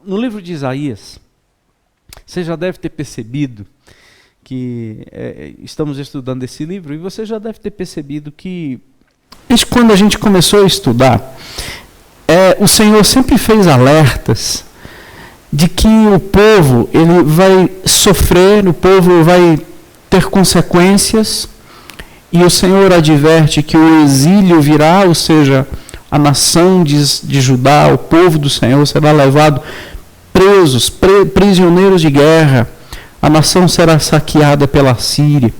No livro de Isaías, você já deve ter percebido que estamos estudando esse livro, e você já deve ter percebido que, desde quando a gente começou a estudar, o Senhor sempre fez alertas de que o povo ele vai sofrer, o povo vai ter consequências, e o Senhor adverte que o exílio virá, ou seja, a nação de Judá, o povo do Senhor, será levado presos, prisioneiros de guerra, a nação será saqueada pela Síria.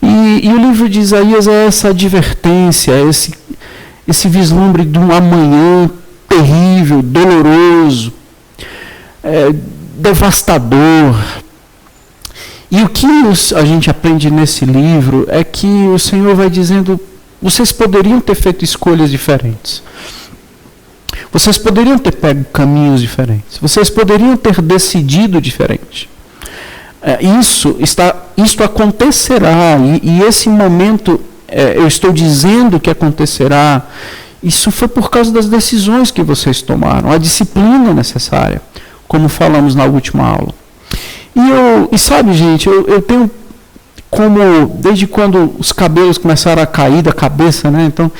E o livro de Isaías é essa advertência, esse vislumbre de um amanhã terrível, doloroso, devastador. E o que a gente aprende nesse livro é que o Senhor vai dizendo: vocês poderiam ter feito escolhas diferentes. Vocês poderiam ter pego caminhos diferentes. Vocês poderiam ter decidido diferente. Isto acontecerá, e esse momento, eu estou dizendo que acontecerá, isso foi por causa das decisões que vocês tomaram, a disciplina necessária, como falamos na última aula. E sabe, gente, eu tenho como, desde quando os cabelos começaram a cair da cabeça, né? Então,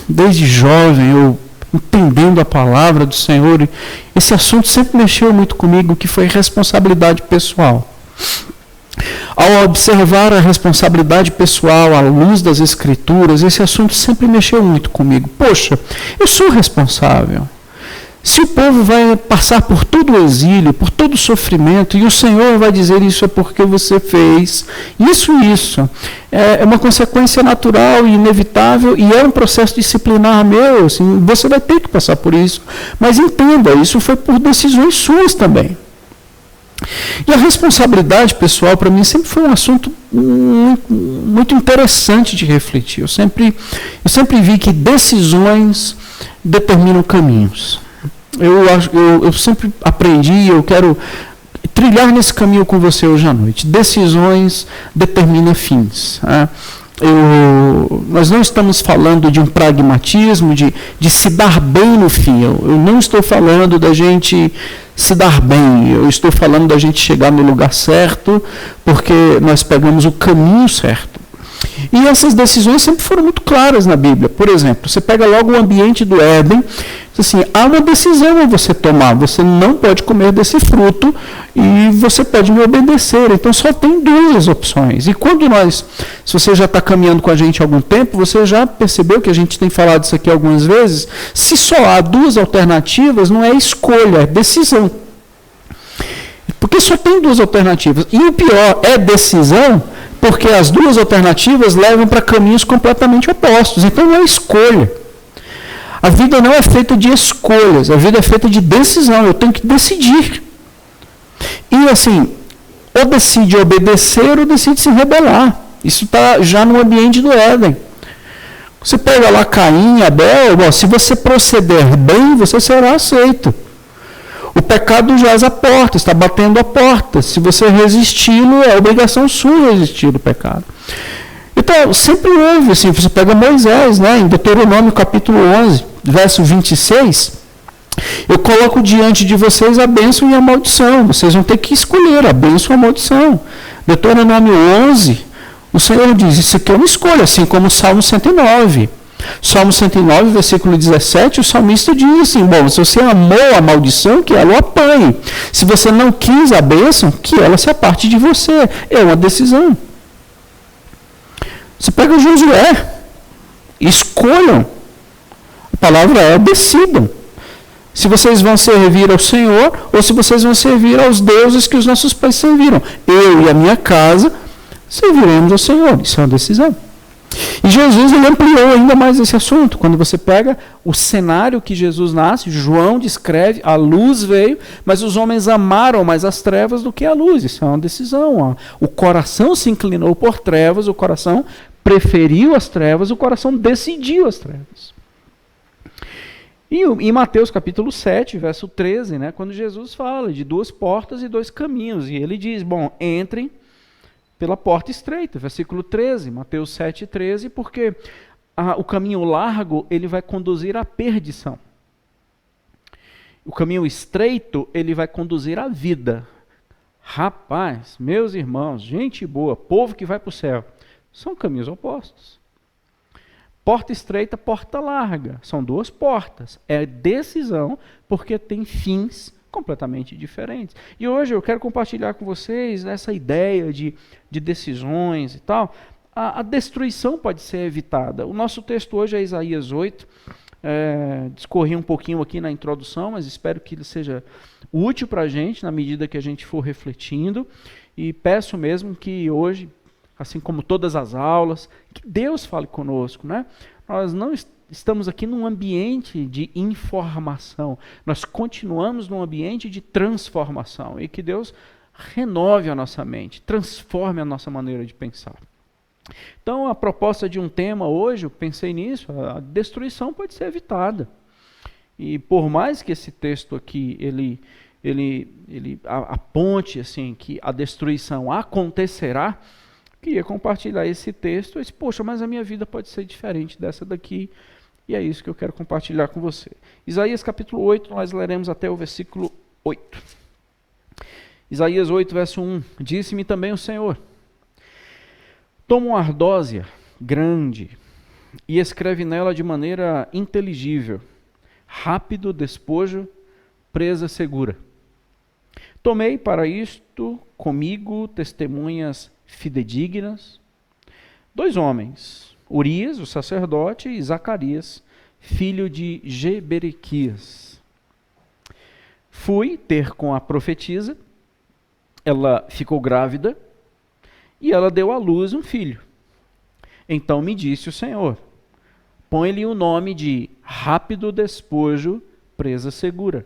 desde jovem, eu entendendo a palavra do Senhor, esse assunto sempre mexeu muito comigo, que foi responsabilidade pessoal. Ao observar a responsabilidade pessoal à luz das Escrituras, esse assunto sempre mexeu muito comigo. Poxa, eu sou responsável. Se o povo vai passar por todo o exílio, por todo o sofrimento, e o Senhor vai dizer: isso é porque você fez isso, é uma consequência natural e inevitável, e é um processo disciplinar meu, assim, você vai ter que passar por isso, mas entenda, isso foi por decisões suas também. E a responsabilidade pessoal, para mim, sempre foi um assunto muito interessante de refletir. Eu sempre vi que decisões determinam caminhos. Eu sempre aprendi, eu quero trilhar nesse caminho com você hoje à noite. Decisões determinam fins. Nós não estamos falando de um pragmatismo, de se dar bem no fim. Eu não estou falando da gente se dar bem. Eu estou falando da gente chegar no lugar certo, porque nós pegamos o caminho certo. E essas decisões sempre foram muito claras na Bíblia. Por exemplo, você pega logo o ambiente do Éden, assim, há uma decisão a você tomar. Você não pode comer desse fruto e você pode me obedecer. Então só tem duas opções. E se você já está caminhando com a gente há algum tempo, você já percebeu que a gente tem falado isso aqui algumas vezes. Se só há duas alternativas, não é escolha, é decisão. Porque só tem duas alternativas. E o pior é decisão, porque as duas alternativas levam para caminhos completamente opostos. Então não é escolha. A vida não é feita de escolhas, a vida é feita de decisão. Eu tenho que decidir. E assim, ou decide obedecer ou decide se rebelar. Isso está já no ambiente do Éden. Você pega lá Caim e Abel, se você proceder bem, você será aceito. O pecado jaz à porta, está batendo a porta. Se você resisti-lo, é obrigação sua resistir ao pecado. Então, sempre houve, assim, você pega Moisés, né, em Deuteronômio capítulo 11, verso 26, eu coloco diante de vocês a bênção e a maldição. Vocês vão ter que escolher a bênção ou a maldição. Deuteronômio 11, o Senhor diz, isso aqui é uma escolha, assim como o Salmo 109. Salmo 109, versículo 17, o salmista diz assim: bom, se você amou a maldição, que ela o apanhe. Se você não quis a bênção, que ela se aparte de você. É uma decisão. Você pega Josué, escolham. A palavra é decidam. Se vocês vão servir ao Senhor ou se vocês vão servir aos deuses que os nossos pais serviram. Eu e a minha casa serviremos ao Senhor. Isso é uma decisão. E Jesus ele ampliou ainda mais esse assunto. Quando você pega o cenário que Jesus nasce, João descreve, a luz veio, mas os homens amaram mais as trevas do que a luz. Isso é uma decisão. O coração se inclinou por trevas, o coração preferiu as trevas, o coração decidiu as trevas. E em Mateus capítulo 7, verso 13, né, quando Jesus fala de duas portas e dois caminhos, e ele diz, bom, entrem pela porta estreita, versículo 13, Mateus 7, 13, porque o caminho largo ele vai conduzir à perdição. O caminho estreito, ele vai conduzir à vida. Rapaz, meus irmãos, gente boa, povo que vai para o céu, são caminhos opostos. Porta estreita, porta larga. São duas portas. É decisão, porque tem fins completamente diferentes. E hoje eu quero compartilhar com vocês essa ideia de decisões e tal. A destruição pode ser evitada. O nosso texto hoje é Isaías 8. Discorri um pouquinho aqui na introdução, mas espero que ele seja útil para a gente na medida que a gente for refletindo. E peço mesmo que hoje, assim como todas as aulas, que Deus fale conosco, né? Nós não estamos aqui num ambiente de informação, nós continuamos num ambiente de transformação, e que Deus renove a nossa mente, transforme a nossa maneira de pensar. Então, a proposta de um tema hoje, eu pensei nisso, a destruição pode ser evitada. E por mais que esse texto aqui, ele aponte assim, que a destruição acontecerá, queria compartilhar esse texto, e disse, poxa, mas a minha vida pode ser diferente dessa daqui, e é isso que eu quero compartilhar com você. Isaías capítulo 8, nós leremos até o versículo 8. Isaías 8, verso 1, disse-me também o Senhor, toma uma ardósia grande e escreve nela de maneira inteligível, rápido despojo, presa segura. Tomei para isto comigo testemunhas fidedignas, 2 homens, Urias, o sacerdote, e Zacarias, filho de Geberequias. Fui ter com a profetisa, ela ficou grávida, e ela deu à luz um filho. Então me disse o Senhor, põe-lhe o nome de rápido despojo, presa segura.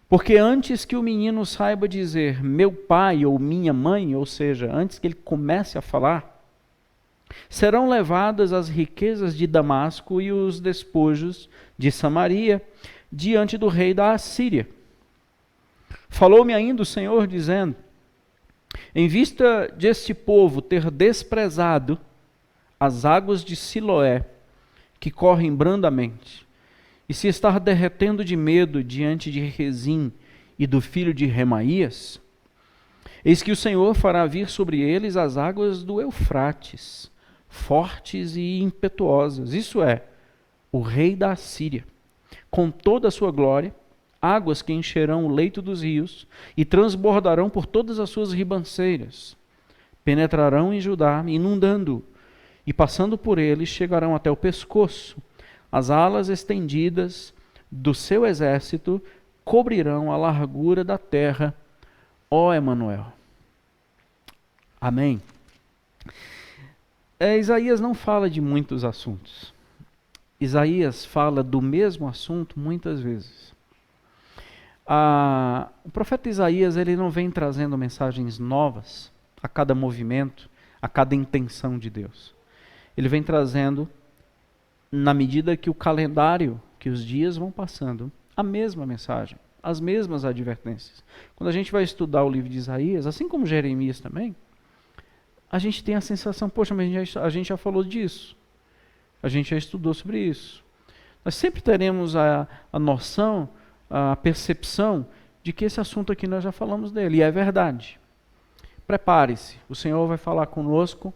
Porque antes que o menino saiba dizer meu pai ou minha mãe, ou seja, antes que ele comece a falar, serão levadas as riquezas de Damasco e os despojos de Samaria diante do rei da Assíria. Falou-me ainda o Senhor dizendo, em vista deste povo ter desprezado as águas de Siloé, que correm brandamente, e se estar derretendo de medo diante de Rezim e do filho de Remaías, eis que o Senhor fará vir sobre eles as águas do Eufrates, fortes e impetuosas, isso é, o rei da Assíria, com toda a sua glória, águas que encherão o leito dos rios e transbordarão por todas as suas ribanceiras. Penetrarão em Judá, inundando-o, e passando por ele, chegarão até o pescoço. As alas estendidas do seu exército cobrirão a largura da terra, ó Emanuel. Amém. Isaías não fala de muitos assuntos. Isaías fala do mesmo assunto muitas vezes. O profeta Isaías, ele não vem trazendo mensagens novas a cada movimento, a cada intenção de Deus. Ele vem trazendo, na medida que o calendário, que os dias vão passando, a mesma mensagem, as mesmas advertências. Quando a gente vai estudar o livro de Isaías, assim como Jeremias também, a gente tem a sensação, poxa, mas a gente já falou disso, a gente já estudou sobre isso. Nós sempre teremos a noção, a percepção de que esse assunto aqui nós já falamos dele, e é verdade. Prepare-se, o Senhor vai falar conosco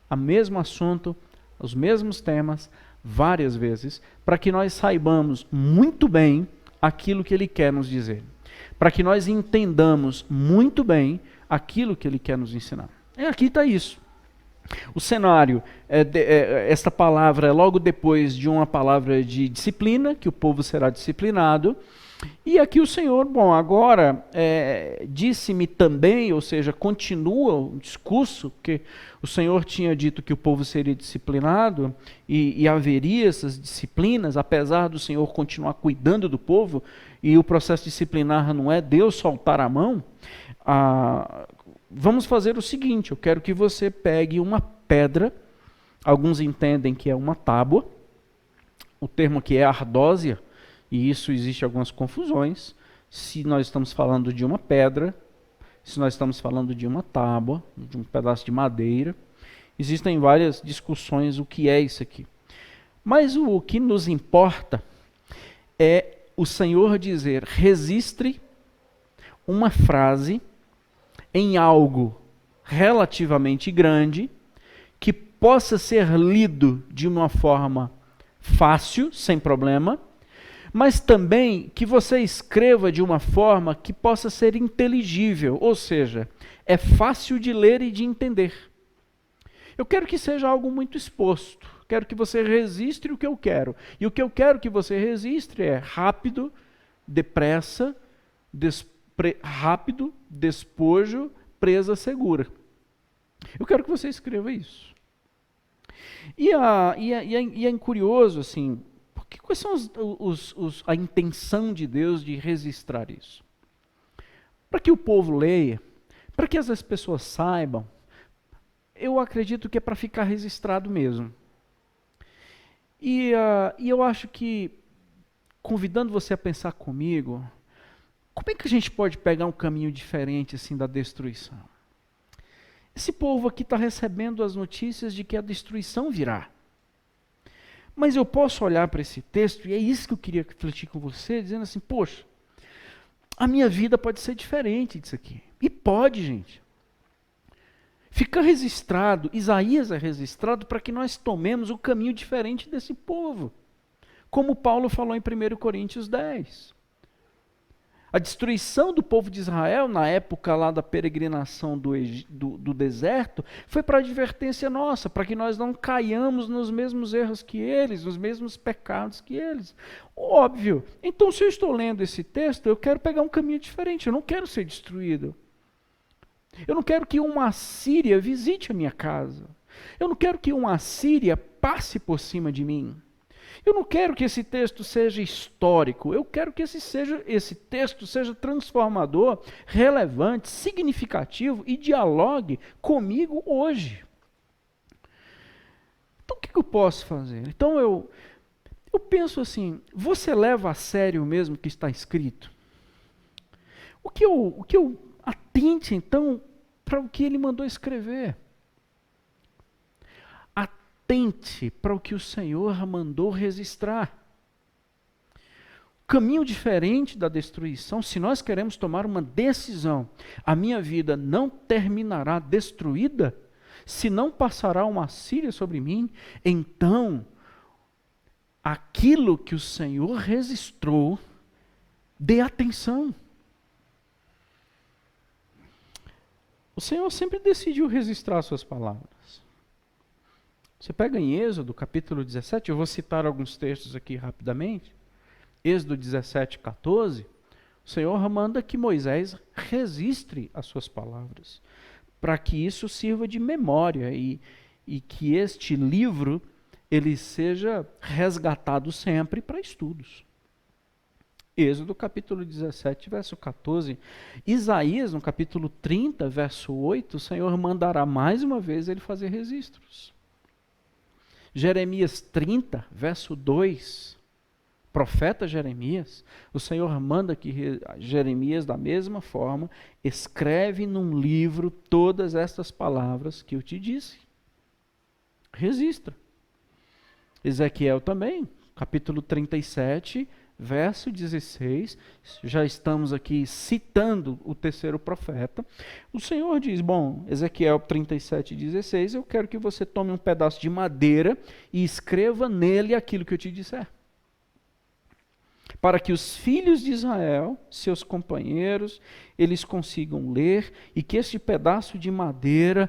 o mesmo assunto, os mesmos temas, várias vezes, para que nós saibamos muito bem aquilo que Ele quer nos dizer, para que nós entendamos muito bem aquilo que Ele quer nos ensinar. E aqui está isso. O cenário, esta palavra é logo depois de uma palavra de disciplina, que o povo será disciplinado. E aqui o Senhor, agora disse-me também, ou seja, continua o discurso, porque o Senhor tinha dito que o povo seria disciplinado e haveria essas disciplinas, apesar do Senhor continuar cuidando do povo, e o processo disciplinar não é Deus soltar a mão. Vamos fazer o seguinte, eu quero que você pegue uma pedra, alguns entendem que é uma tábua, o termo aqui é ardósia, e isso existe algumas confusões, se nós estamos falando de uma pedra, se nós estamos falando de uma tábua, de um pedaço de madeira, existem várias discussões o que é isso aqui. Mas o que nos importa é o Senhor dizer: registre uma frase em algo relativamente grande, que possa ser lido de uma forma fácil, sem problema, mas também que você escreva de uma forma que possa ser inteligível, ou seja, é fácil de ler e de entender. Eu quero que seja algo muito exposto, quero que você registre o que eu quero, e o que eu quero que você registre é rápido, depressa, rápido, despojo, presa segura. Eu quero que você escreva isso. E é curioso, assim, porque quais são a intenção de Deus de registrar isso? Para que o povo leia, para que as pessoas saibam, eu acredito que é para ficar registrado mesmo. E eu acho que, convidando você a pensar comigo, como é que a gente pode pegar um caminho diferente assim da destruição? Esse povo aqui está recebendo as notícias de que a destruição virá. Mas eu posso olhar para esse texto, e é isso que eu queria refletir com você, dizendo assim, poxa, a minha vida pode ser diferente disso aqui. E pode, gente. Fica registrado, Isaías é registrado para que nós tomemos o caminho diferente desse povo. Como Paulo falou em 1 Coríntios 10. A destruição do povo de Israel, na época lá da peregrinação do deserto, foi para advertência nossa, para que nós não caiamos nos mesmos erros que eles, nos mesmos pecados que eles. Óbvio. Então, se eu estou lendo esse texto, eu quero pegar um caminho diferente, eu não quero ser destruído. Eu não quero que uma assíria visite a minha casa. Eu não quero que uma assíria passe por cima de mim. Eu não quero que esse texto seja histórico, eu quero que esse texto seja transformador, relevante, significativo e dialogue comigo hoje. Então, o que eu posso fazer? Então, eu penso assim, você leva a sério mesmo o que está escrito? O que eu atente, então, para o que ele mandou escrever? Atente para o que o Senhor mandou registrar. Caminho diferente da destruição, se nós queremos tomar uma decisão, a minha vida não terminará destruída, se não passará uma assíria sobre mim, então, aquilo que o Senhor registrou, dê atenção. O Senhor sempre decidiu registrar suas palavras. Você pega em Êxodo, capítulo 17, eu vou citar alguns textos aqui rapidamente. Êxodo 17, 14, o Senhor manda que Moisés registre as suas palavras, para que isso sirva de memória e que este livro ele seja resgatado sempre para estudos. Êxodo capítulo 17, verso 14. Isaías, no capítulo 30, verso 8, o Senhor mandará mais uma vez ele fazer registros. Jeremias 30, verso 2, profeta Jeremias, o Senhor manda que Jeremias, da mesma forma, escreve num livro todas estas palavras que eu te disse. Registra. Ezequiel também, capítulo 37, verso 16, já estamos aqui citando o terceiro profeta. O Senhor diz, Ezequiel 37, 16, eu quero que você tome um pedaço de madeira e escreva nele aquilo que eu te disser. Para que os filhos de Israel, seus companheiros, eles consigam ler e que este pedaço de madeira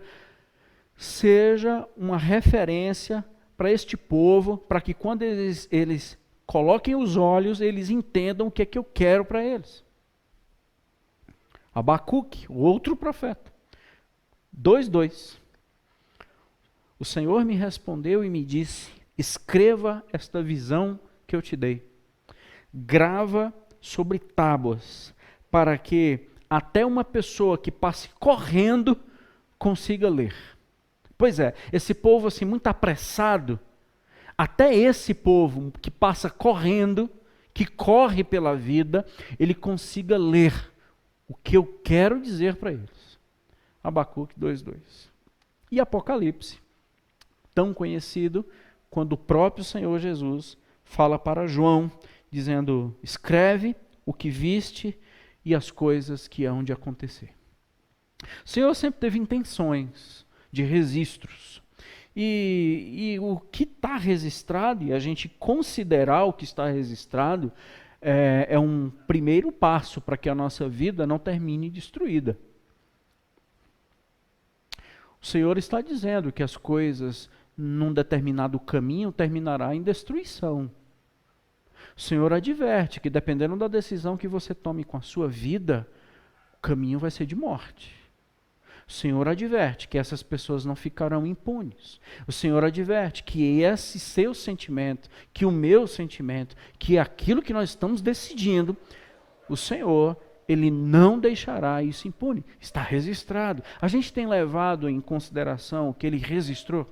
seja uma referência para este povo, para que quando eles coloquem os olhos, eles entendam o que é que eu quero para eles. Abacuque, o outro profeta. 2:2. O Senhor me respondeu e me disse, escreva esta visão que eu te dei. Grava sobre tábuas, para que até uma pessoa que passe correndo consiga ler. Pois é, esse povo assim muito apressado, até esse povo que passa correndo, que corre pela vida, ele consiga ler o que eu quero dizer para eles. Abacuque 2:2. E Apocalipse, tão conhecido, quando o próprio Senhor Jesus fala para João dizendo: escreve o que viste e as coisas que hão de acontecer. O Senhor sempre teve intenções de registros. E o que está registrado, e a gente considerar o que está registrado, é um primeiro passo para que a nossa vida não termine destruída. O Senhor está dizendo que as coisas, num determinado caminho, terminará em destruição. O Senhor adverte que, dependendo da decisão que você tome com a sua vida, o caminho vai ser de morte. O Senhor adverte que essas pessoas não ficarão impunes. O Senhor adverte que esse seu sentimento, que o meu sentimento, que aquilo que nós estamos decidindo, o Senhor, Ele não deixará isso impune. Está registrado. A gente tem levado em consideração o que Ele registrou?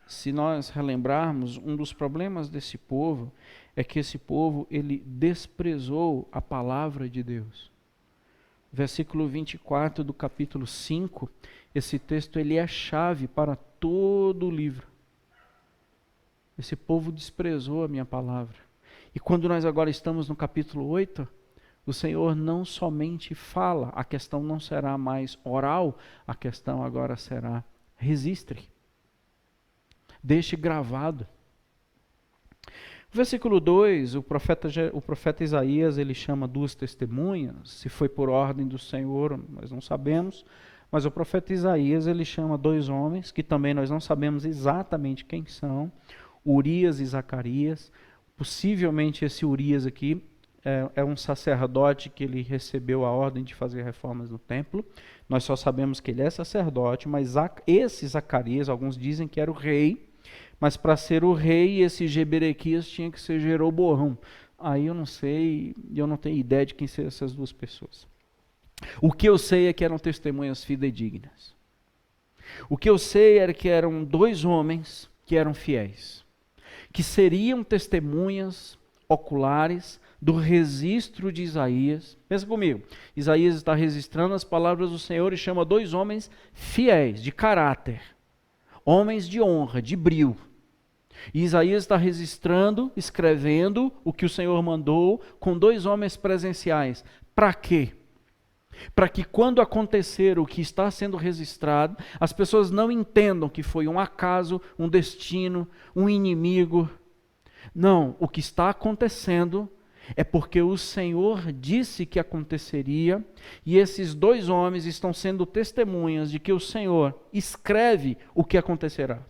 Se nós relembrarmos, um dos problemas desse povo é que esse povo, ele desprezou a palavra de Deus. Versículo 24 do capítulo 5, esse texto ele é a chave para todo o livro. Esse povo desprezou a minha palavra. E quando nós agora estamos no capítulo 8, o Senhor não somente fala, a questão não será mais oral, a questão agora será registre. Deixe gravado. Versículo 2, o profeta Isaías, ele chama duas testemunhas, se foi por ordem do Senhor, nós não sabemos, mas o profeta Isaías, ele chama dois homens, que também nós não sabemos exatamente quem são, Urias e Zacarias. Possivelmente esse Urias aqui é um sacerdote que ele recebeu a ordem de fazer reformas no templo, nós só sabemos que ele é sacerdote, mas esse Zacarias, alguns dizem que era o rei, mas para ser o rei, esse Jeberequias tinha que ser Jeroboão. Aí eu não sei, eu não tenho ideia de quem são essas duas pessoas. O que eu sei é que eram testemunhas fidedignas. O que eu sei era que eram dois homens que eram fiéis, que seriam testemunhas oculares do registro de Isaías. Pensa comigo, Isaías está registrando as palavras do Senhor e chama dois homens fiéis, de caráter, homens de honra, de brio. E Isaías está registrando, escrevendo o que o Senhor mandou com dois homens presenciais. Para quê? Para que quando acontecer o que está sendo registrado, as pessoas não entendam que foi um acaso, um destino, um inimigo. Não, o que está acontecendo é porque o Senhor disse que aconteceria, e esses dois homens estão sendo testemunhas de que o Senhor escreve o que acontecerá.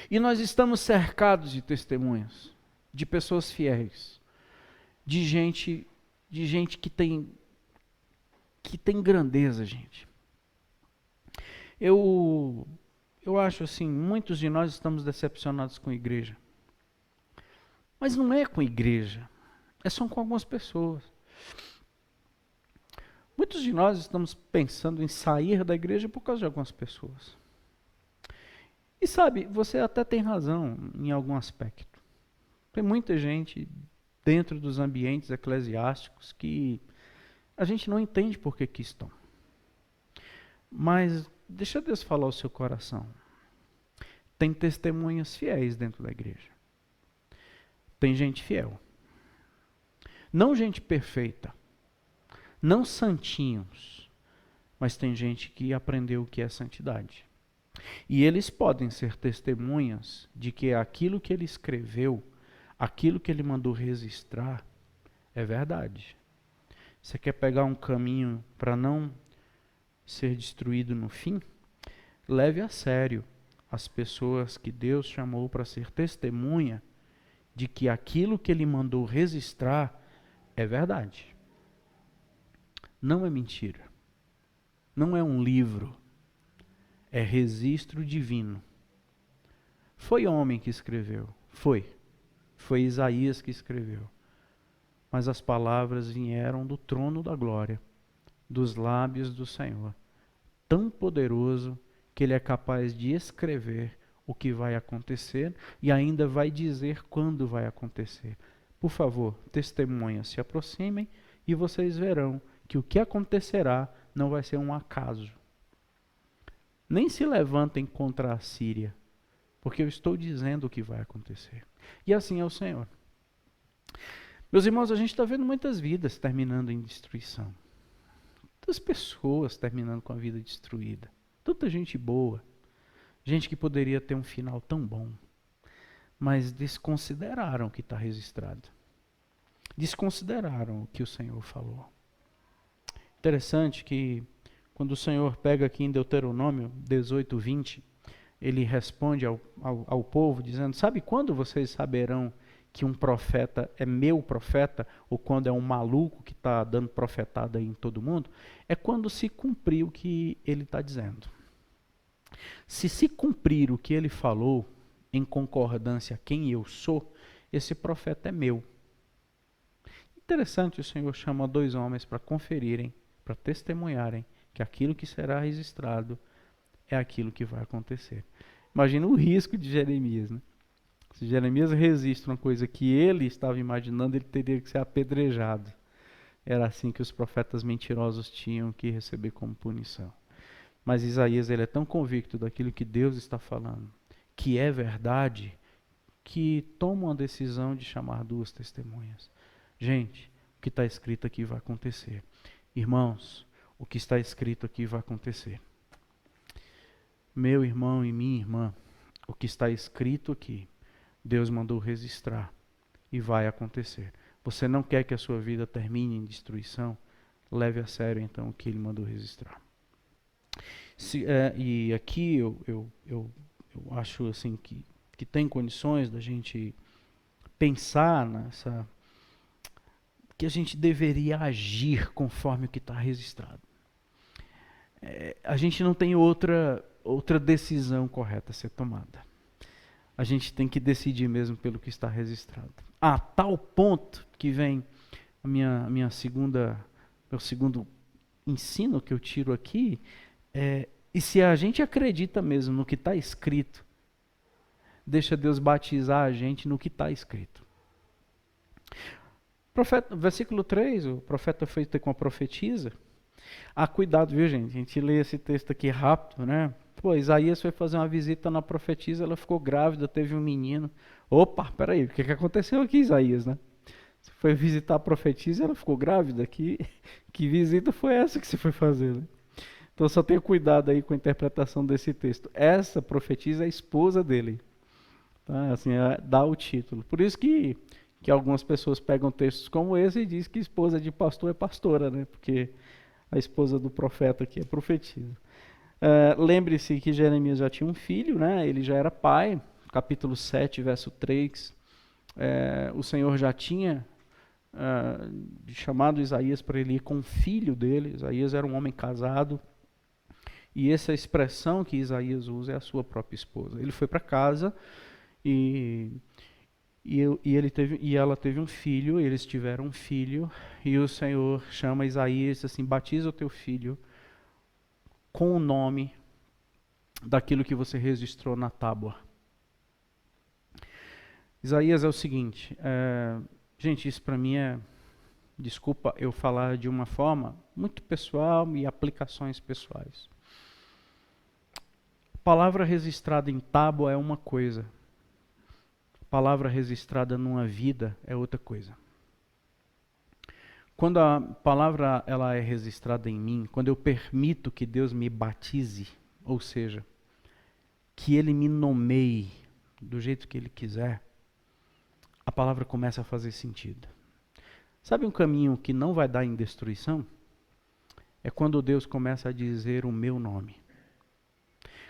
E nós estamos cercados de testemunhas, de pessoas fiéis, de gente que tem grandeza, gente. Eu acho assim, muitos de nós estamos decepcionados com a igreja. Mas não é com a igreja, é só com algumas pessoas. Muitos de nós estamos pensando em sair da igreja por causa de algumas pessoas. E sabe, você até tem razão em algum aspecto. Tem muita gente dentro dos ambientes eclesiásticos que a gente não entende por que estão. Mas deixa Deus falar o seu coração. Tem testemunhas fiéis dentro da igreja. Tem gente fiel. Não gente perfeita. Não santinhos. Mas tem gente que aprendeu o que é santidade. E eles podem ser testemunhas de que aquilo que ele escreveu, aquilo que ele mandou registrar, é verdade. Você quer pegar um caminho para não ser destruído no fim? Leve a sério as pessoas que Deus chamou para ser testemunha de que aquilo que ele mandou registrar é verdade. Não é mentira. Não é um livro. É registro divino. Foi homem que escreveu. Foi Isaías que escreveu. Mas as palavras vieram do trono da glória, dos lábios do Senhor. Tão poderoso que ele é capaz de escrever o que vai acontecer e ainda vai dizer quando vai acontecer. Por favor, testemunhas, se aproximem e vocês verão que o que acontecerá não vai ser um acaso. Nem se levantem contra a Síria, porque eu estou dizendo o que vai acontecer. E assim é o Senhor. Meus irmãos, a gente está vendo muitas vidas terminando em destruição. Muitas pessoas terminando com a vida destruída. Tanta gente boa. Gente que poderia ter um final tão bom. Mas desconsideraram o que está registrado. Desconsideraram o que o Senhor falou. Interessante que quando o Senhor pega aqui em Deuteronômio 18, 20, ele responde ao povo dizendo, sabe quando vocês saberão que um profeta é meu profeta, ou quando é um maluco que está dando profetada em todo mundo? É quando se cumprir o que ele está dizendo. Se cumprir o que ele falou, em concordância a quem eu sou, esse profeta é meu. Interessante, o Senhor chama 2 homens para conferirem, para testemunharem que aquilo que será registrado é aquilo que vai acontecer. Imagina o risco de Jeremias, né? Se Jeremias registra uma coisa que ele estava imaginando, ele teria que ser apedrejado. Era assim que os profetas mentirosos tinham que receber como punição. Mas Isaías, ele é tão convicto daquilo que Deus está falando, que é verdade, que toma uma decisão de chamar 2 testemunhas. Gente, o que está escrito aqui vai acontecer. Irmãos, o que está escrito aqui vai acontecer. Meu irmão e minha irmã, o que está escrito aqui, Deus mandou registrar e vai acontecer. Você não quer que a sua vida termine em destruição? Leve a sério então o que Ele mandou registrar. E aqui eu acho assim que tem condições da gente pensar nessa, que a gente deveria agir conforme o que está registrado. A gente não tem outra decisão correta a ser tomada. A gente tem que decidir mesmo pelo que está registrado. A tal ponto que vem meu segundo ensino que eu tiro aqui, e se a gente acredita mesmo no que está escrito, deixa Deus batizar a gente no que está escrito. Versículo 3, o profeta foi ter com a profetisa. Cuidado, viu, gente? A gente lê esse texto aqui rápido, né? Isaías foi fazer uma visita na profetisa, ela ficou grávida, teve um menino. Opa, peraí, o que aconteceu aqui, Isaías, né? Você foi visitar a profetisa e ela ficou grávida? Que visita foi essa que você foi fazer, né? Então só tenha cuidado aí com a interpretação desse texto. Essa profetisa é a esposa dele. Tá? Assim, dá o título. Por isso que algumas pessoas pegam textos como esse e dizem que esposa de pastor é pastora, né? Porque a esposa do profeta aqui é profetisa. Lembre-se que Jeremias já tinha um filho, né? Ele já era pai. Capítulo 7, verso 3. O Senhor já tinha chamado Isaías para ele ir com o filho dele. Isaías era um homem casado. E essa expressão que Isaías usa é a sua própria esposa. Ele foi para casa e ela teve um filho, eles tiveram um filho, e o Senhor chama Isaías assim, batiza o teu filho com o nome daquilo que você registrou na tábua. Isaías é o seguinte, gente, isso para mim desculpa eu falar de uma forma muito pessoal e aplicações pessoais. A palavra registrada em tábua é uma coisa. Palavra registrada numa vida é outra coisa. Quando a palavra ela é registrada em mim, quando eu permito que Deus me batize, ou seja, que Ele me nomeie do jeito que Ele quiser, a palavra começa a fazer sentido. Sabe um caminho que não vai dar em destruição? É quando Deus começa a dizer o meu nome.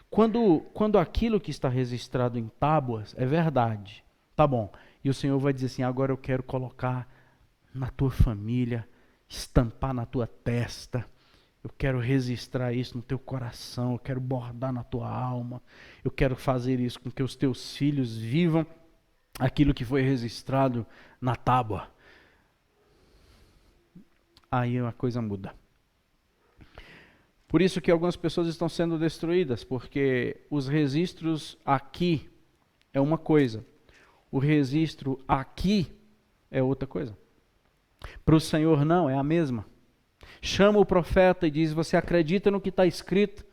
Quando aquilo que está registrado em tábuas é verdade, tá bom. E o Senhor vai dizer assim, agora eu quero colocar na tua família, estampar na tua testa, eu quero registrar isso no teu coração, eu quero bordar na tua alma, eu quero fazer isso com que os teus filhos vivam aquilo que foi registrado na tábua. Aí a coisa muda. Por isso que algumas pessoas estão sendo destruídas, porque os registros aqui é uma coisa, o registro aqui é outra coisa. Para o Senhor não, é a mesma. Chama o profeta e diz, você acredita no que está escrito?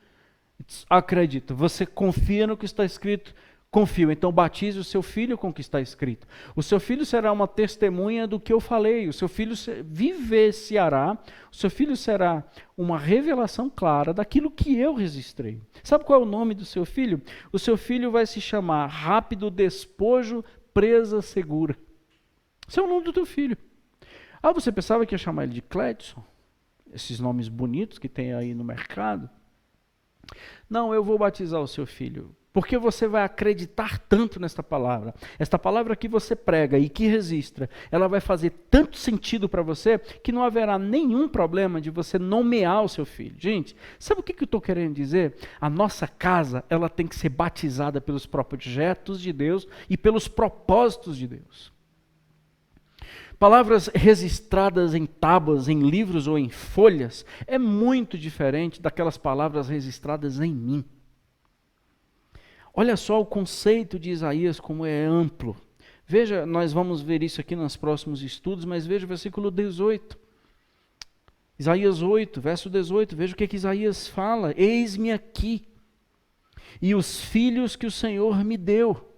Acredita. Você confia no que está escrito? Confio, então batize o seu filho com o que está escrito. O seu filho será uma testemunha do que eu falei, o seu filho vivenciará, o seu filho será uma revelação clara daquilo que eu registrei. Sabe qual é o nome do seu filho? O seu filho vai se chamar Rápido Despojo, Presa Segura. Esse é o nome do teu filho. Ah, você pensava que ia chamar ele de Cledson? Esses nomes bonitos que tem aí no mercado? Não, eu vou batizar o seu filho. Porque você vai acreditar tanto nesta palavra. Esta palavra que você prega e que registra, ela vai fazer tanto sentido para você que não haverá nenhum problema de você nomear o seu filho. Gente, sabe o que eu estou querendo dizer? A nossa casa, ela tem que ser batizada pelos projetos de Deus e pelos propósitos de Deus. Palavras registradas em tábuas, em livros ou em folhas, é muito diferente daquelas palavras registradas em mim. Olha só o conceito de Isaías como é amplo. Veja, nós vamos ver isso aqui nos próximos estudos, mas veja o versículo 18. Isaías 8, verso 18, veja o que Isaías fala. Eis-me aqui, e os filhos que o Senhor me deu,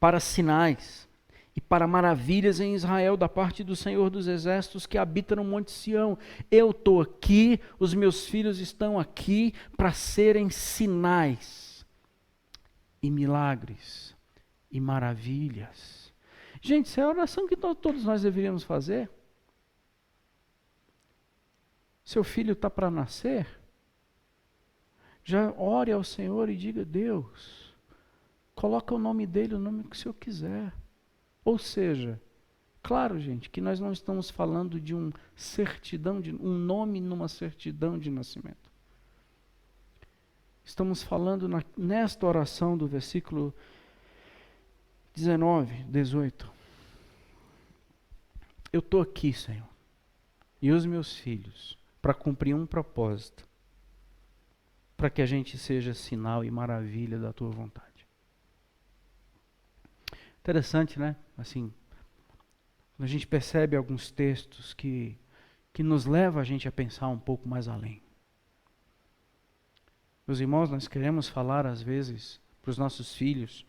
para sinais e para maravilhas em Israel, da parte do Senhor dos Exércitos que habita no Monte Sião. Eu estou aqui, os meus filhos estão aqui para serem sinais e milagres e maravilhas. Gente, isso é a oração que todos nós deveríamos fazer. Seu filho está para nascer? Já ore ao Senhor e diga: Deus, coloca o nome dele, o nome que o Senhor quiser. Ou seja, claro, gente, que nós não estamos falando de um nome numa certidão de nascimento. Estamos falando nesta oração do versículo 19, 18. Eu estou aqui, Senhor, e os meus filhos, para cumprir um propósito, para que a gente seja sinal e maravilha da tua vontade. Interessante, né? Assim, a gente percebe alguns textos que nos levam a gente a pensar um pouco mais além. Meus irmãos, nós queremos falar às vezes para os nossos filhos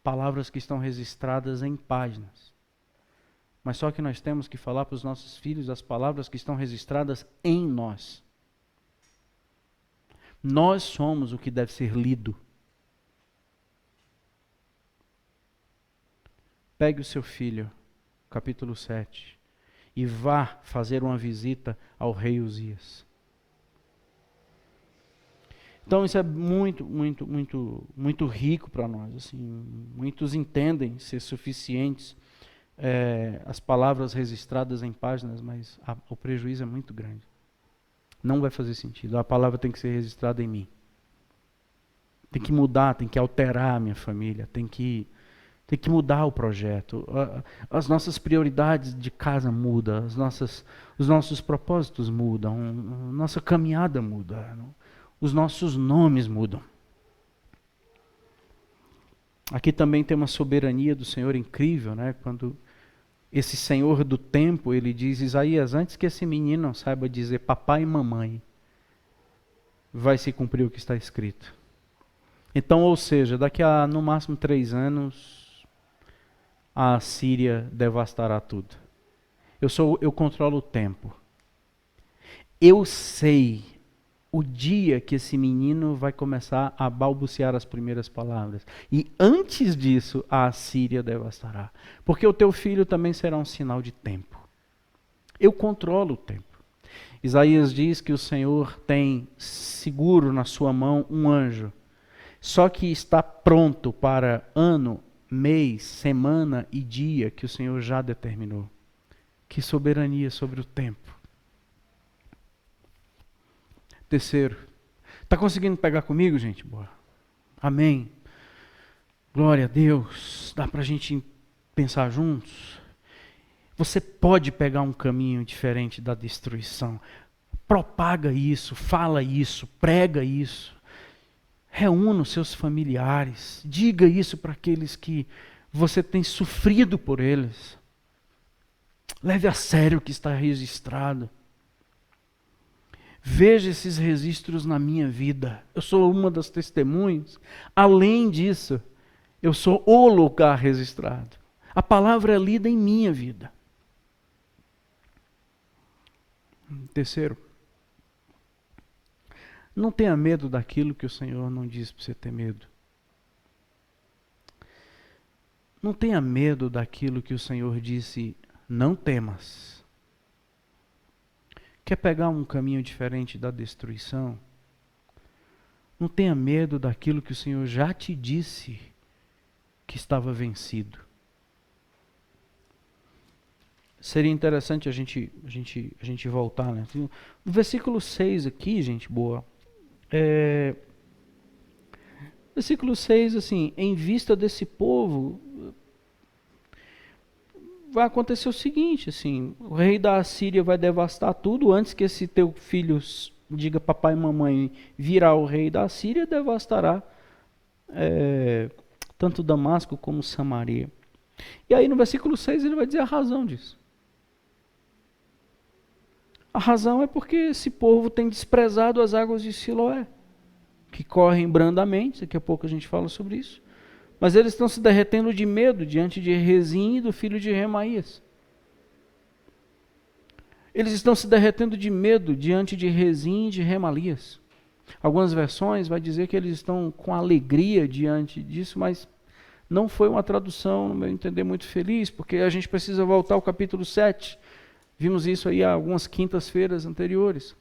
palavras que estão registradas em páginas. Mas só que nós temos que falar para os nossos filhos as palavras que estão registradas em nós. Nós somos o que deve ser lido. Pegue o seu filho, capítulo 7, e vá fazer uma visita ao rei Uzias. Então isso é muito, muito, muito, muito rico para nós. Assim, muitos entendem ser suficientes as palavras registradas em páginas, mas o prejuízo é muito grande. Não vai fazer sentido. A palavra tem que ser registrada em mim. Tem que mudar, tem que alterar a minha família, tem que mudar o projeto. As nossas prioridades de casa mudam, os nossos propósitos mudam, a nossa caminhada muda, os nossos nomes mudam. Aqui também tem uma soberania do Senhor incrível, né? Quando esse Senhor do tempo, ele diz: Isaías, antes que esse menino não saiba dizer papai e mamãe, vai se cumprir o que está escrito. Então, ou seja, daqui a no máximo 3 anos, a Assíria devastará tudo. Eu controlo o tempo. Eu sei o dia que esse menino vai começar a balbuciar as primeiras palavras. E antes disso, a Assíria devastará. Porque o teu filho também será um sinal de tempo. Eu controlo o tempo. Isaías diz que o Senhor tem seguro na sua mão um anjo. Só que está pronto para ano, mês, semana e dia que o Senhor já determinou. Que soberania sobre o tempo. Terceiro, está conseguindo pegar comigo, gente? Boa. Amém. Glória a Deus. Dá para a gente pensar juntos? Você pode pegar um caminho diferente da destruição. Propaga isso, fala isso, prega isso. Reúna os seus familiares. Diga isso para aqueles que você tem sofrido por eles. Leve a sério o que está registrado. Veja esses registros na minha vida. Eu sou uma das testemunhas. Além disso, eu sou o lugar registrado. A palavra é lida em minha vida. Terceiro, não tenha medo daquilo que o Senhor não diz para você ter medo. Não tenha medo daquilo que o Senhor disse, não temas. Quer pegar um caminho diferente da destruição? Não tenha medo daquilo que o Senhor já te disse que estava vencido. Seria interessante a gente voltar, né? No versículo 6 aqui, gente boa. Versículo 6, assim, em vista desse povo, vai acontecer o seguinte, assim, o rei da Assíria vai devastar tudo, antes que esse teu filho diga papai e mamãe, virá o rei da Assíria, devastará tanto Damasco como Samaria. E aí no versículo 6 ele vai dizer a razão disso. A razão é porque esse povo tem desprezado as águas de Siloé, que correm brandamente, daqui a pouco a gente fala sobre isso, mas eles estão se derretendo de medo diante de Rezim e do filho de Remaías. Eles estão se derretendo de medo diante de Rezim e de Remalias. Algumas versões vai dizer que eles estão com alegria diante disso, mas não foi uma tradução, no meu entender, muito feliz, porque a gente precisa voltar ao capítulo 7. Vimos isso aí há algumas quintas-feiras anteriores.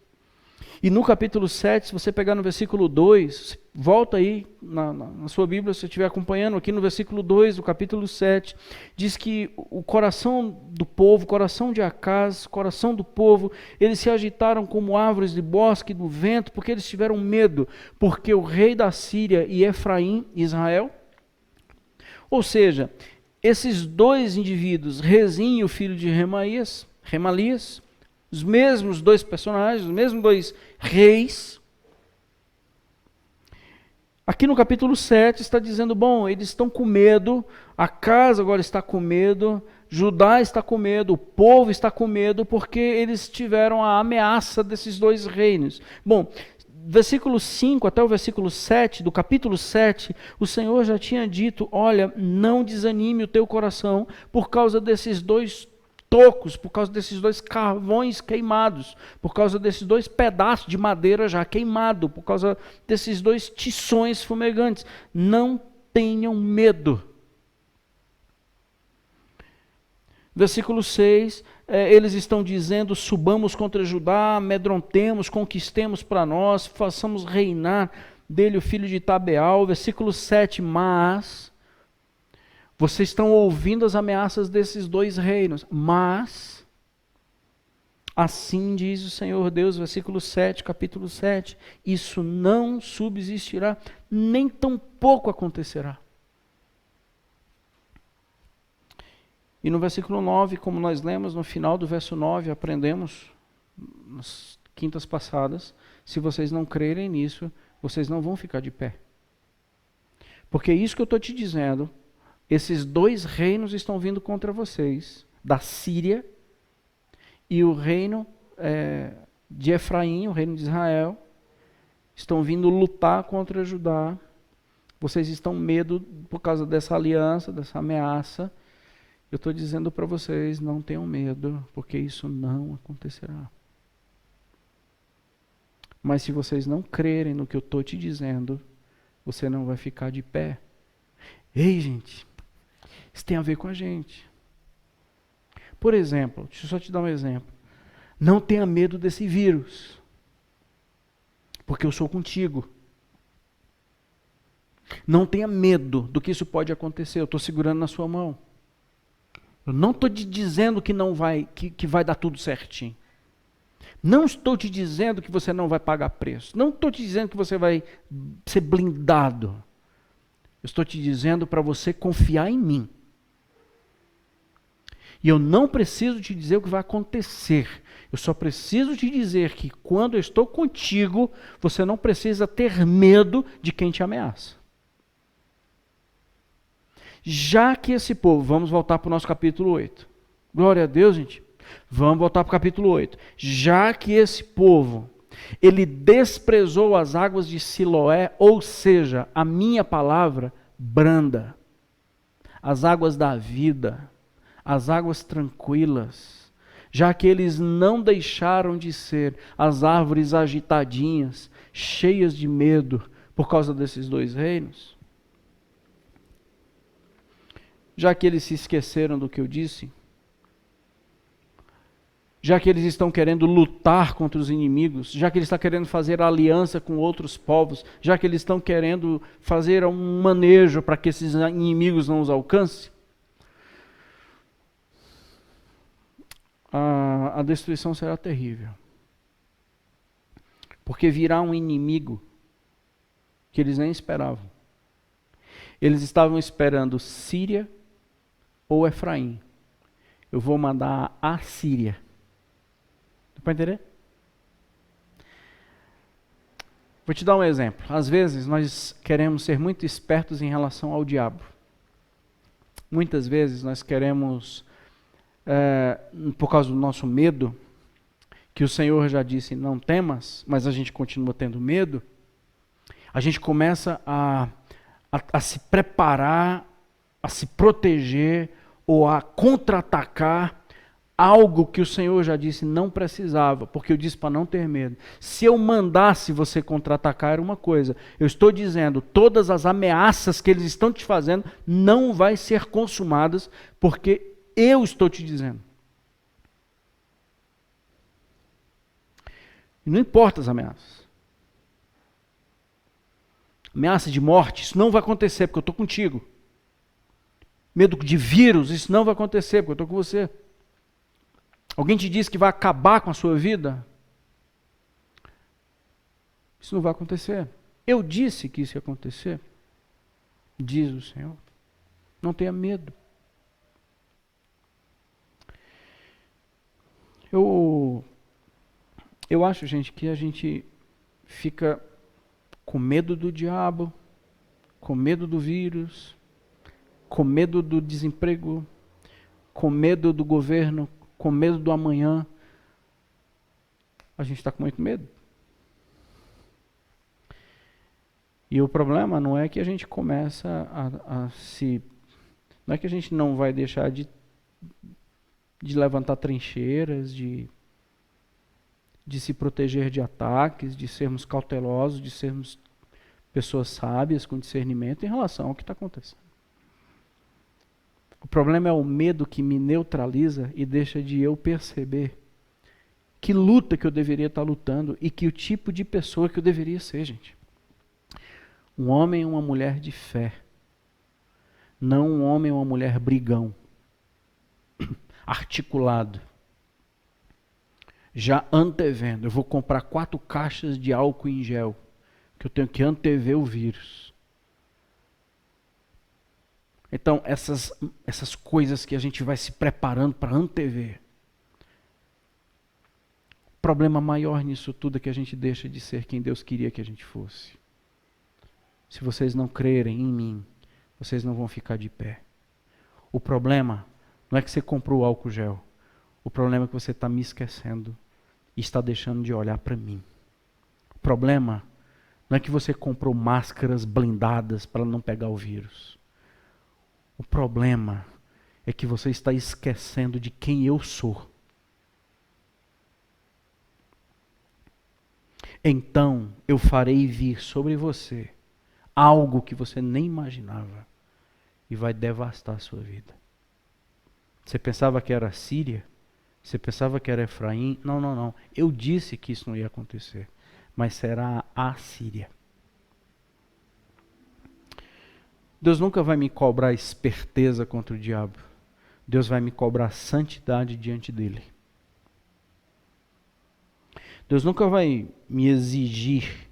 E no capítulo 7, se você pegar no versículo 2, volta aí na sua Bíblia, se você estiver acompanhando aqui no versículo 2 do capítulo 7, diz que o coração do povo, o coração de Acaz, o coração do povo, eles se agitaram como árvores de bosque do vento, porque eles tiveram medo, porque o rei da Síria e Efraim, Israel, ou seja, esses dois indivíduos, Rezim e o filho de Remalias, os mesmos dois personagens, os mesmos dois reis. Aqui no capítulo 7 está dizendo, bom, eles estão com medo, a casa agora está com medo, Judá está com medo, o povo está com medo, porque eles tiveram a ameaça desses dois reinos. Bom, versículo 5 até o versículo 7, do capítulo 7, o Senhor já tinha dito, olha, não desanime o teu coração por causa desses dois tocos, por causa desses dois carvões queimados, por causa desses dois pedaços de madeira já queimado, por causa desses dois tições fumegantes. Não tenham medo. Versículo 6, eles estão dizendo, subamos contra Judá, amedrontemos, conquistemos para nós, façamos reinar dele o filho de Tabeal. Versículo 7, mas vocês estão ouvindo as ameaças desses dois reinos, mas assim diz o Senhor Deus, versículo 7, capítulo 7, isso não subsistirá, nem tampouco acontecerá. E no versículo 9, como nós lemos, no final do verso 9, aprendemos, nas quintas passadas, se vocês não crerem nisso, vocês não vão ficar de pé. Porque isso que eu estou te dizendo, esses dois reinos estão vindo contra vocês, da Síria e o reino de Efraim, o reino de Israel, estão vindo lutar contra Judá. Vocês estão com medo por causa dessa aliança, dessa ameaça. Eu estou dizendo para vocês, não tenham medo, porque isso não acontecerá. Mas se vocês não crerem no que eu estou te dizendo, você não vai ficar de pé. Ei, gente, isso tem a ver com a gente. Por exemplo, deixa eu só te dar um exemplo. Não tenha medo desse vírus, porque eu sou contigo. Não tenha medo do que isso pode acontecer, eu estou segurando na sua mão. Eu não estou te dizendo que não vai, que vai dar tudo certinho. Não estou te dizendo que você não vai pagar preço. Não estou te dizendo que você vai ser blindado. Eu estou te dizendo para você confiar em mim. E eu não preciso te dizer o que vai acontecer. Eu só preciso te dizer que quando eu estou contigo, você não precisa ter medo de quem te ameaça. Já que esse povo, vamos voltar para o nosso capítulo 8. Glória a Deus, gente. Vamos voltar para o capítulo 8. Já que esse povo Ele desprezou as águas de Siloé, ou seja, a minha palavra branda, as águas da vida, as águas tranquilas, já que eles não deixaram de ser as árvores agitadinhas, cheias de medo por causa desses dois reinos. Já que eles se esqueceram do que eu disse, já que eles estão querendo lutar contra os inimigos, já que eles estão querendo fazer aliança com outros povos, já que eles estão querendo fazer um manejo para que esses inimigos não os alcancem, a destruição será terrível. Porque virá um inimigo que eles nem esperavam. Eles estavam esperando Síria ou Efraim. Eu vou mandar a Síria. Dá para entender? Vou te dar um exemplo. Às vezes nós queremos ser muito espertos em relação ao diabo. Muitas vezes nós queremos, por causa do nosso medo, que o Senhor já disse, não temas, mas a gente continua tendo medo, a gente começa a se preparar, a se proteger ou a contra-atacar algo que o Senhor já disse não precisava, porque eu disse para não ter medo. Se eu mandasse você contra-atacar era uma coisa. Eu estou dizendo, todas as ameaças que eles estão te fazendo não vai ser consumadas, porque eu estou te dizendo. E não importa as ameaças. Ameaça de morte, isso não vai acontecer, porque eu estou contigo. Medo de vírus, isso não vai acontecer, porque eu estou com você. Alguém te diz que vai acabar com a sua vida? Isso não vai acontecer. Eu disse que isso ia acontecer, diz o Senhor. Não tenha medo. Eu acho, gente, que a gente fica com medo do diabo, com medo do vírus, com medo do desemprego, com medo do governo, com medo do amanhã. A gente está com muito medo. E o problema não é que a gente começa a se... Não é que a gente não vai deixar de levantar trincheiras, de se proteger de ataques, de sermos cautelosos, de sermos pessoas sábias com discernimento em relação ao que está acontecendo. O problema é o medo que me neutraliza e deixa de eu perceber que luta que eu deveria estar lutando e que o tipo de pessoa que eu deveria ser, gente. Um homem e uma mulher de fé. Não um homem e uma mulher brigão. Articulado. Já antevendo. Eu vou comprar 4 caixas de álcool em gel. Que eu tenho que antever o vírus. Então, essas coisas que a gente vai se preparando para antever. O problema maior nisso tudo é que a gente deixa de ser quem Deus queria que a gente fosse. Se vocês não crerem em mim, vocês não vão ficar de pé. O problema não é que você comprou o álcool gel. O problema é que você está me esquecendo e está deixando de olhar para mim. O problema não é que você comprou máscaras blindadas para não pegar o vírus. O problema é que você está esquecendo de quem eu sou. Então eu farei vir sobre você algo que você nem imaginava e vai devastar a sua vida. Você pensava que era a Síria? Você pensava que era Efraim? Não, não, não. Eu disse que isso não ia acontecer, mas será a Síria. Deus nunca vai me cobrar esperteza contra o diabo. Deus vai me cobrar santidade diante dele. Deus nunca vai me exigir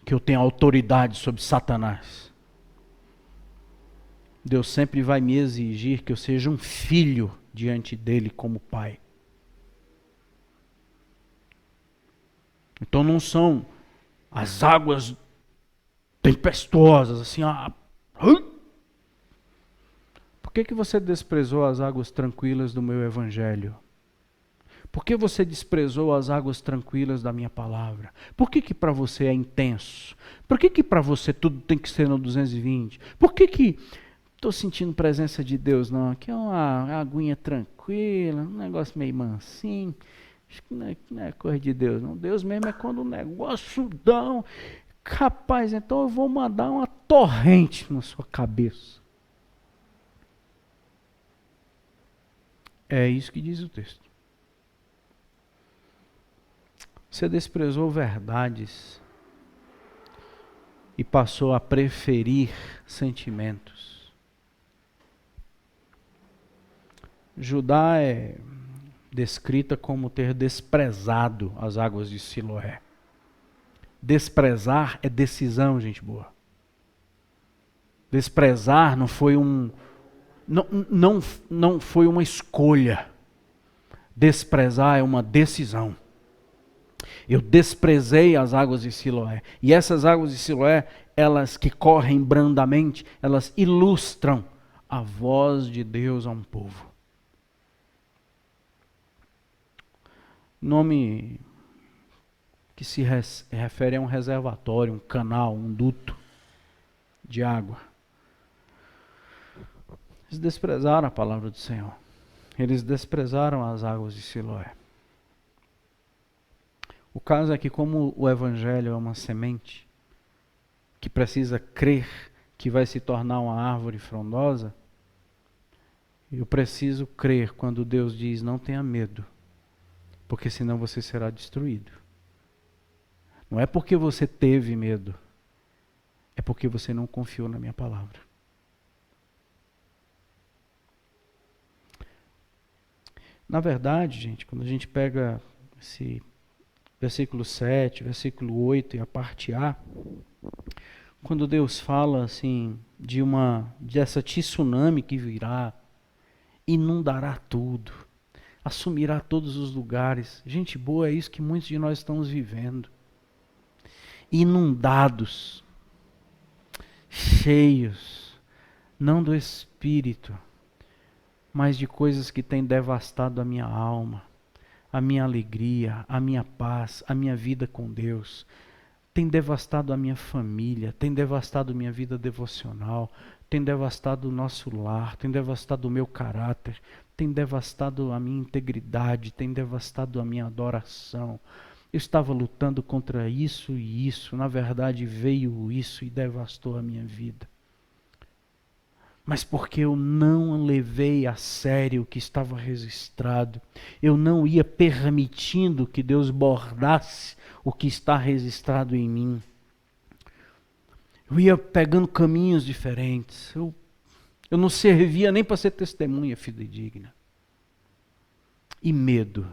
que eu tenha autoridade sobre Satanás. Deus sempre vai me exigir que eu seja um filho diante dele como pai. Então não são as águas tempestuosas, assim, Por que você desprezou as águas tranquilas do meu evangelho? Por que você desprezou as águas tranquilas da minha palavra? Por que para você é intenso? Por que para você tudo tem que ser no 220? Por que estou sentindo presença de Deus? Não, aqui é uma aguinha tranquila, um negócio meio mansinho. Acho que não é coisa de Deus, não. Deus mesmo é quando o negócio dá. Rapaz, então eu vou mandar uma torrente na sua cabeça. É isso que diz o texto. Você desprezou verdades e passou a preferir sentimentos. Judá é descrita como ter desprezado as águas de Siloé. Desprezar é decisão, gente boa. Desprezar não foi não foi uma escolha. Desprezar é uma decisão. Eu desprezei as águas de Siloé. E essas águas de Siloé, elas que correm brandamente, elas ilustram a voz de Deus a um povo. Nome que se refere a um reservatório, um canal, um duto de água. Eles desprezaram a palavra do Senhor. Eles desprezaram as águas de Siloé. O caso é que, como o Evangelho é uma semente que precisa crer que vai se tornar uma árvore frondosa, eu preciso crer quando Deus diz: não tenha medo, porque senão você será destruído. Não é porque você teve medo, é porque você não confiou na minha palavra. Na verdade, gente, quando a gente pega esse versículo 7, versículo 8 e a parte A, quando Deus fala assim dessa tsunami que virá, inundará tudo, assumirá todos os lugares. Gente boa, é isso que muitos de nós estamos vivendo. Inundados, cheios, não do Espírito, mas de coisas que têm devastado a minha alma, a minha alegria, a minha paz, a minha vida com Deus. Tem devastado a minha família, tem devastado a minha vida devocional, tem devastado o nosso lar, tem devastado o meu caráter, tem devastado a minha integridade, tem devastado a minha adoração. Eu estava lutando contra isso e isso, na verdade veio isso e devastou a minha vida. Mas porque eu não levei a sério o que estava registrado, eu não ia permitindo que Deus bordasse o que está registrado em mim. Eu ia pegando caminhos diferentes. Eu não servia nem para ser testemunha fidedigna. E medo.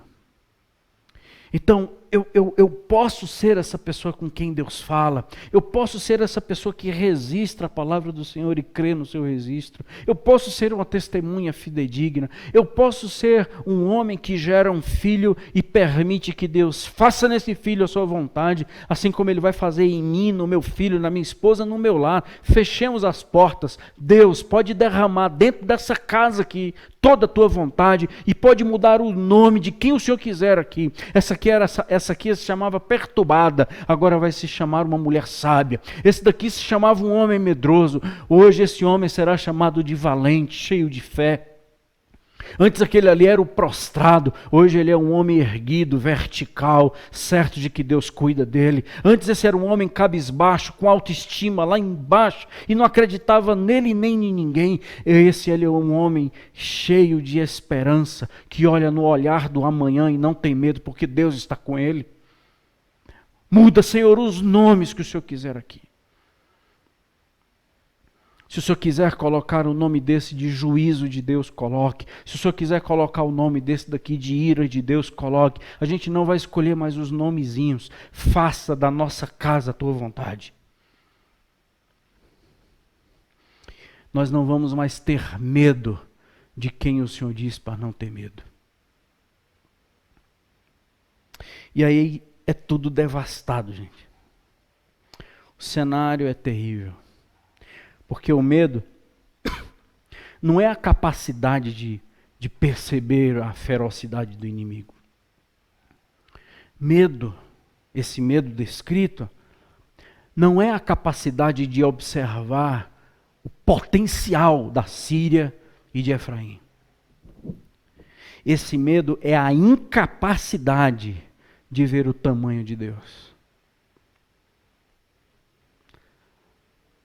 Então, eu posso ser essa pessoa com quem Deus fala. Eu posso ser essa pessoa que registra a palavra do Senhor e crê no seu registro. Eu posso ser uma testemunha fidedigna. Eu posso ser um homem que gera um filho e permite que Deus faça nesse filho a sua vontade, assim como Ele vai fazer em mim, no meu filho, na minha esposa, no meu lar. Fechemos as portas. Deus pode derramar dentro dessa casa aqui toda a tua vontade e pode mudar o nome de quem o Senhor quiser aqui. Essa aqui se chamava perturbada, agora vai se chamar uma mulher sábia. Esse daqui se chamava um homem medroso, hoje esse homem será chamado de valente, cheio de fé. Antes aquele ali era o prostrado, hoje ele é um homem erguido, vertical, certo de que Deus cuida dele. Antes esse era um homem cabisbaixo, com autoestima lá embaixo, e não acreditava nele nem em ninguém. Esse ele é um homem cheio de esperança, que olha no olhar do amanhã e não tem medo, porque Deus está com ele. Muda, Senhor, os nomes que o Senhor quiser aqui. Se o Senhor quiser colocar o nome desse de juízo de Deus, coloque. Se o Senhor quiser colocar o nome desse daqui de ira de Deus, coloque. A gente não vai escolher mais os nomezinhos. Faça da nossa casa a tua vontade. Nós não vamos mais ter medo de quem o Senhor diz para não ter medo. E aí é tudo devastado, gente. O cenário é terrível. Porque o medo não é a capacidade de perceber a ferocidade do inimigo. Medo, esse medo descrito, não é a capacidade de observar o potencial da Síria e de Efraim. Esse medo é a incapacidade de ver o tamanho de Deus.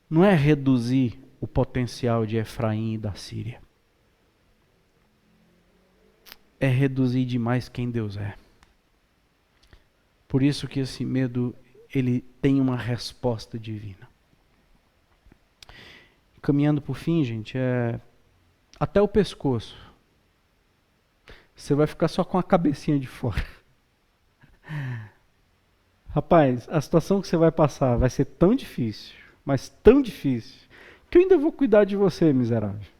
Não é reduzir o potencial de Efraim e da Síria. É reduzir demais quem Deus é. Por isso que esse medo, ele tem uma resposta divina. Caminhando por fim, gente, até o pescoço. Você vai ficar só com a cabecinha de fora. Rapaz, a situação que você vai passar vai ser tão difícil, mas tão difícil, que eu ainda vou cuidar de você, miserável.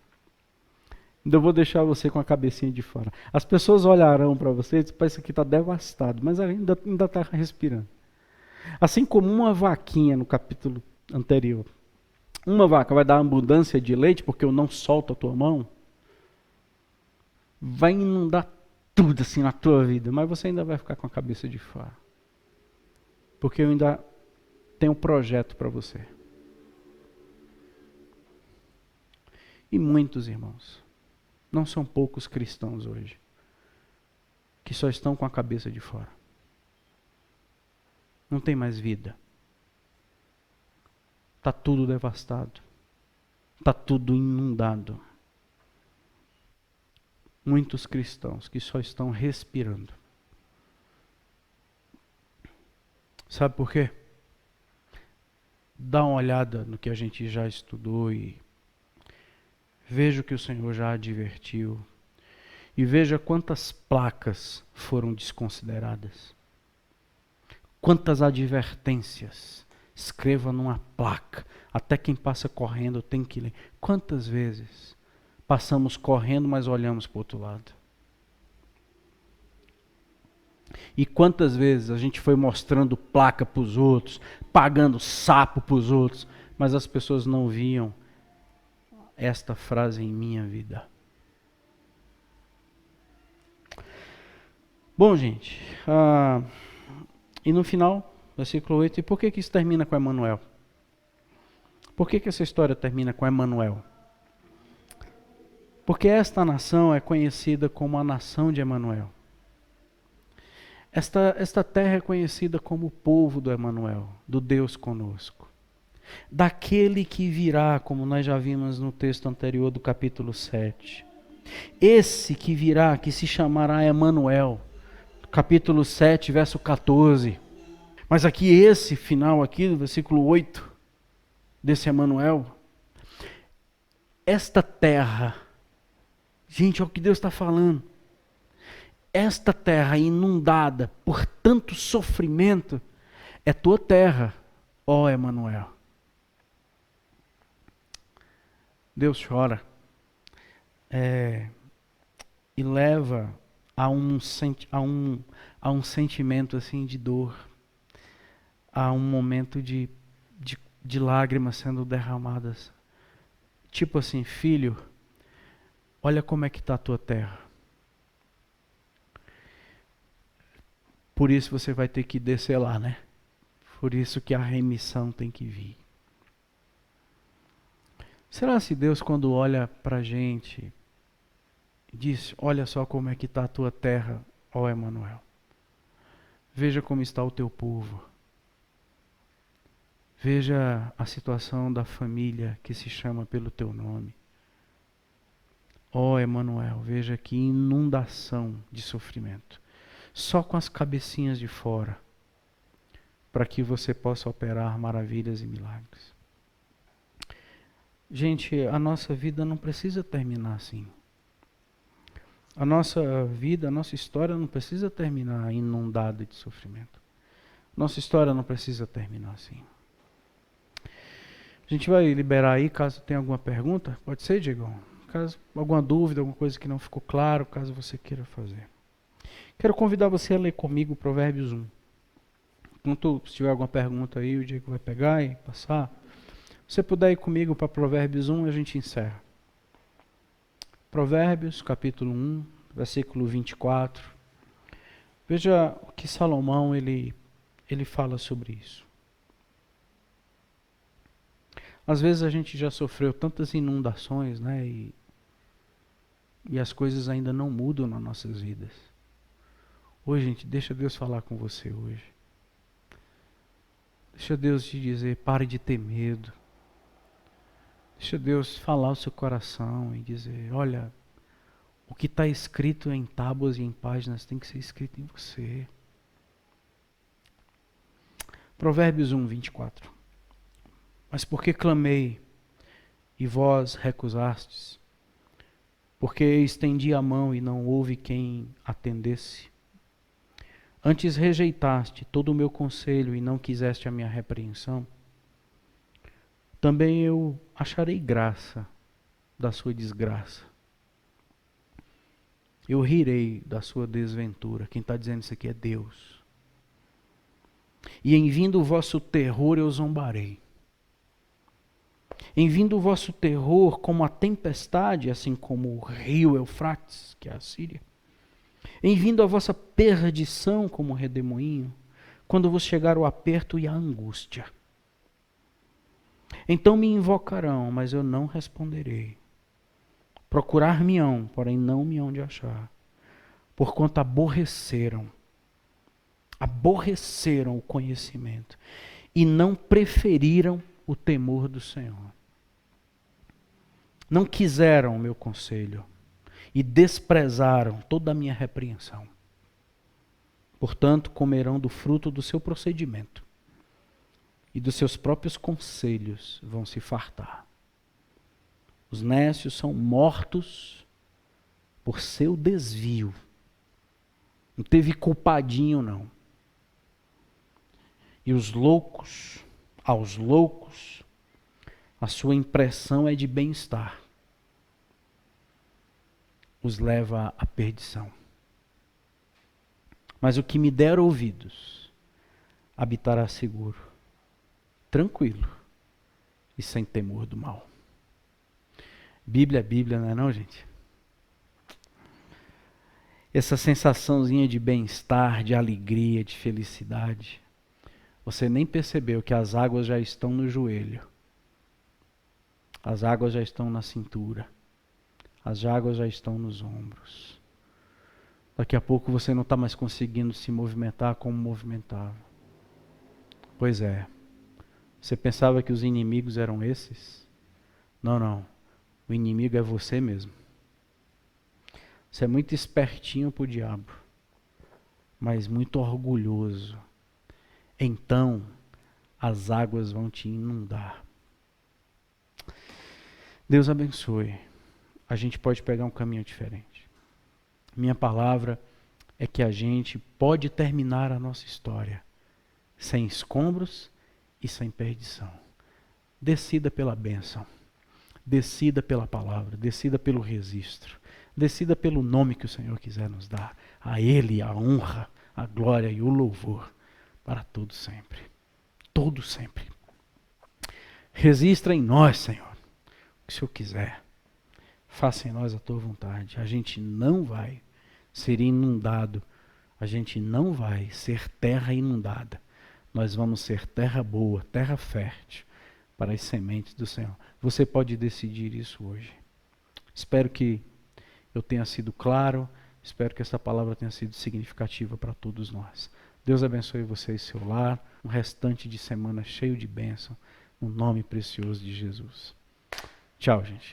Ainda vou deixar você com a cabecinha de fora. As pessoas olharão para você e dizem, isso aqui está devastado, mas ainda está respirando. Assim como uma vaquinha no capítulo anterior. Uma vaca vai dar abundância de leite porque eu não solto a tua mão. Vai inundar tudo assim na tua vida, mas você ainda vai ficar com a cabeça de fora. Porque eu ainda tenho um projeto para você. E muitos irmãos, não são poucos cristãos hoje, que só estão com a cabeça de fora. Não tem mais vida. Está tudo devastado. Está tudo inundado. Muitos cristãos que só estão respirando. Sabe por quê? Dá uma olhada no que a gente já estudou e veja o que o Senhor já advertiu. E veja quantas placas foram desconsideradas. Quantas advertências. Escreva numa placa. Até quem passa correndo tem que ler. Quantas vezes passamos correndo, mas olhamos para o outro lado? E quantas vezes a gente foi mostrando placa para os outros, pagando sapo para os outros, mas as pessoas não viam esta frase em minha vida. Bom, gente, e no final, versículo 8, e por que isso termina com Emanuel? Por que essa história termina com Emanuel? Porque esta nação é conhecida como a nação de Emanuel. Esta terra é conhecida como o povo do Emanuel, do Deus conosco. Daquele que virá, como nós já vimos no texto anterior do capítulo 7. Esse que virá, que se chamará Emanuel, capítulo 7, verso 14. Mas aqui esse final aqui, do versículo 8, desse Emanuel, esta terra, gente, olha o que Deus está falando. Esta terra inundada por tanto sofrimento é tua terra, ó Emanuel. Deus chora e leva a um sentimento assim de dor, a um momento de lágrimas sendo derramadas. Tipo assim, filho, olha como é que está a tua terra. Por isso você vai ter que descer lá, né? Por isso que a remissão tem que vir. Será se Deus, quando olha para a gente, diz, olha só como é que está a tua terra, ó Emanuel. Veja como está o teu povo. Veja a situação da família que se chama pelo teu nome. Ó Emanuel, veja que inundação de sofrimento. Só com as cabecinhas de fora, para que você possa operar maravilhas e milagres. Gente, a nossa vida não precisa terminar assim. A nossa vida, a nossa história não precisa terminar inundada de sofrimento. Nossa história não precisa terminar assim. A gente vai liberar aí, caso tenha alguma pergunta. Pode ser, Diego? Caso alguma dúvida, alguma coisa que não ficou claro, caso você queira fazer. Quero convidar você a ler comigo Provérbios 1. Enquanto se tiver alguma pergunta aí, o Diego vai pegar e passar. Se você puder ir comigo para Provérbios 1, a gente encerra. Provérbios, capítulo 1, versículo 24. Veja o que Salomão ele fala sobre isso. Às vezes a gente já sofreu tantas inundações, né? E as coisas ainda não mudam nas nossas vidas. Hoje, gente, deixa Deus falar com você hoje. Deixa Deus te dizer, pare de ter medo. Deixa Deus falar o seu coração e dizer, olha, o que está escrito em tábuas e em páginas tem que ser escrito em você. Provérbios 1, 24. Mas porque clamei e vós recusastes, porque estendi a mão e não houve quem atendesse. Antes rejeitaste todo o meu conselho e não quiseste a minha repreensão. Também eu acharei graça da sua desgraça. Eu rirei da sua desventura. Quem está dizendo isso aqui é Deus. E em vindo o vosso terror eu zombarei. Em vindo o vosso terror como a tempestade, assim como o rio Eufrates, que é a Síria. Em vindo a vossa perdição como um redemoinho, quando vos chegar o aperto e a angústia. Então me invocarão, mas eu não responderei. Procurar-me-ão, porém não me hão de achar. Porquanto aborreceram o conhecimento e não preferiram o temor do Senhor. Não quiseram o meu conselho e desprezaram toda a minha repreensão. Portanto, comerão do fruto do seu procedimento e dos seus próprios conselhos vão se fartar. Os nécios são mortos por seu desvio. Não teve culpadinho, não. E os loucos, aos loucos, a sua impressão é de bem-estar. Os leva à perdição. Mas o que me der ouvidos, habitará seguro, tranquilo e sem temor do mal. Bíblia é Bíblia, não é não, gente? Essa sensaçãozinha de bem-estar, de alegria, de felicidade. Você nem percebeu que as águas já estão no joelho. As águas já estão na cintura. As águas já estão nos ombros. Daqui a pouco você não está mais conseguindo se movimentar como movimentava. Pois é. Você pensava que os inimigos eram esses? Não, não. O inimigo é você mesmo. Você é muito espertinho para o diabo, mas muito orgulhoso. Então, as águas vão te inundar. Deus abençoe. A gente pode pegar um caminho diferente. Minha palavra é que a gente pode terminar a nossa história sem escombros e sem perdição. Decida pela bênção. Decida pela palavra. Decida pelo registro. Decida pelo nome que o Senhor quiser nos dar. A Ele a honra, a glória e o louvor para todo sempre. Todo sempre. Registra em nós, Senhor, o que o Senhor quiser. Faça em nós a tua vontade. A gente não vai ser inundado. A gente não vai ser terra inundada. Nós vamos ser terra boa, terra fértil para as sementes do Senhor. Você pode decidir isso hoje. Espero que eu tenha sido claro. Espero que essa palavra tenha sido significativa para todos nós. Deus abençoe você e seu lar. Um restante de semana cheio de bênção. No nome precioso de Jesus. Tchau, gente.